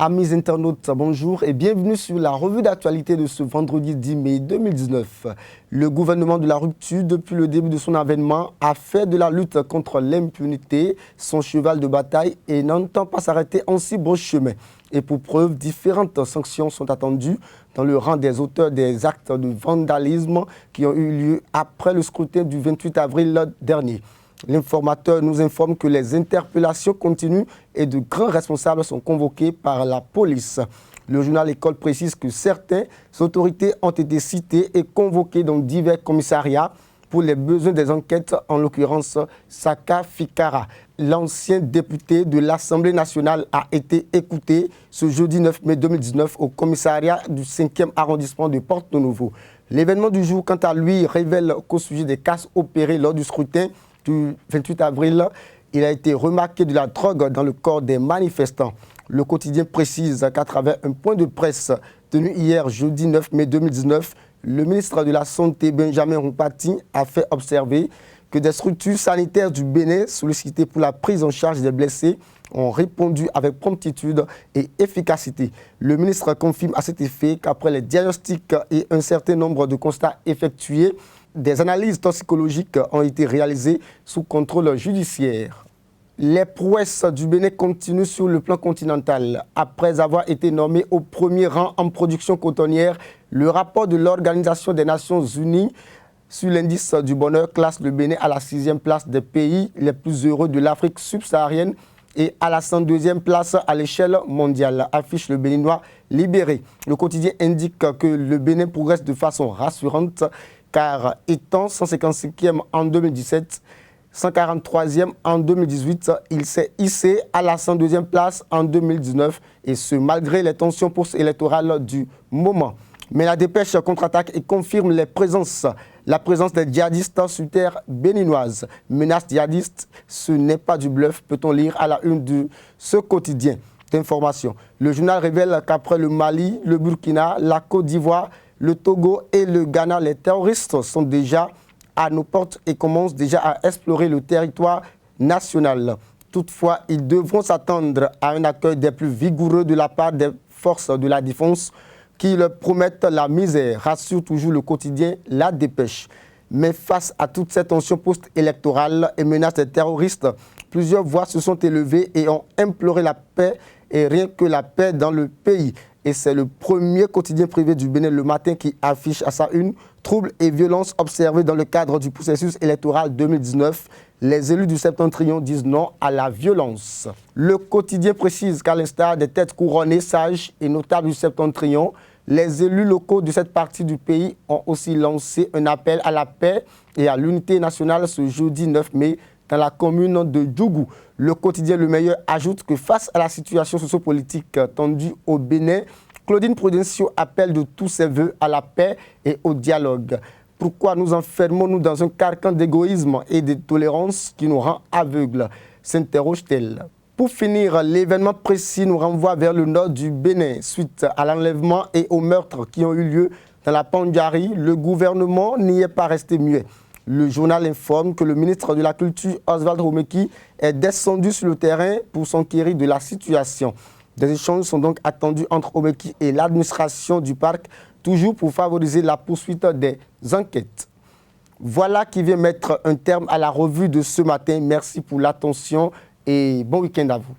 Amis internautes, bonjour et bienvenue sur la revue d'actualité de ce vendredi 10 mai 2019. Le gouvernement de la rupture, depuis le début de son avènement, a fait de la lutte contre l'impunité son cheval de bataille et n'entend pas s'arrêter en si beau chemin. Et pour preuve, différentes sanctions sont attendues dans le rang des auteurs des actes de vandalisme qui ont eu lieu après le scrutin du 28 avril dernier. L'informateur nous informe que les interpellations continuent et de grands responsables sont convoqués par la police. Le journal École précise que certaines autorités ont été citées et convoquées dans divers commissariats pour les besoins des enquêtes, en l'occurrence Saka Fikara. L'ancien député de l'Assemblée nationale a été écouté ce jeudi 9 mai 2019 au commissariat du 5e arrondissement de Porto-Novo. L'événement du jour, quant à lui, révèle qu'au sujet des cas opérés lors du scrutin du 28 avril, il a été remarqué de la drogue dans le corps des manifestants. Le quotidien précise qu'à travers un point de presse tenu hier, jeudi 9 mai 2019, le ministre de la Santé, Benjamin Rumpati, a fait observer que des structures sanitaires du Bénin sollicitées pour la prise en charge des blessés ont répondu avec promptitude et efficacité. Le ministre confirme à cet effet qu'après les diagnostics et un certain nombre de constats effectués, des analyses toxicologiques ont été réalisées sous contrôle judiciaire. Les prouesses du Bénin continuent sur le plan continental. Après avoir été nommé au premier rang en production cotonnière, le rapport de l'Organisation des Nations Unies sur l'indice du bonheur classe le Bénin à la 6e place des pays les plus heureux de l'Afrique subsaharienne et à la 102e place à l'échelle mondiale, affiche le Béninois Libéré. Le quotidien indique que le Bénin progresse de façon rassurante car étant 155e en 2017, 143e en 2018, il s'est hissé à la 102e place en 2019 et ce malgré les tensions post-électorales du moment. Mais la dépêche contre-attaque et confirme la présence des djihadistes sur terre béninoise. Menace djihadiste, ce n'est pas du bluff, peut-on lire à la une de ce quotidien d'information. Le journal révèle qu'après le Mali, le Burkina, la Côte d'Ivoire, le Togo et le Ghana, les terroristes sont déjà à nos portes et commencent déjà à explorer le territoire national. Toutefois, ils devront s'attendre à un accueil des plus vigoureux de la part des forces de la défense qui leur promettent la misère, rassure toujours le quotidien La Dépêche. Mais face à toute cette tension post-électorale et menace des terroristes, plusieurs voix se sont élevées et ont imploré la paix et rien que la paix dans le pays. Et c'est le premier quotidien privé du Bénin Le Matin qui affiche à sa une troubles et violences observés dans le cadre du processus électoral 2019. Les élus du Septentrion disent non à la violence. Le quotidien précise qu'à l'instar des têtes couronnées, sages et notables du Septentrion, les élus locaux de cette partie du pays ont aussi lancé un appel à la paix et à l'unité nationale ce jeudi 9 mai dans la commune de Djougou. Le quotidien Le Meilleur ajoute que face à la situation sociopolitique tendue au Bénin, Claudine Prudencio appelle de tous ses voeux à la paix et au dialogue. Pourquoi nous enfermons-nous dans un carcan d'égoïsme et de tolérance qui nous rend aveugles, s'interroge-t-elle. Pour finir, l'événement précis nous renvoie vers le nord du Bénin. Suite à l'enlèvement et aux meurtres qui ont eu lieu dans la Pandjari, le gouvernement n'y est pas resté muet. Le journal informe que le ministre de la Culture, Oswald Romeki, est descendu sur le terrain pour s'enquérir de la situation. Des échanges sont donc attendus entre Romeki et l'administration du parc, toujours pour favoriser la poursuite des enquêtes. Voilà qui vient mettre un terme à la revue de ce matin. Merci pour l'attention et bon week-end à vous.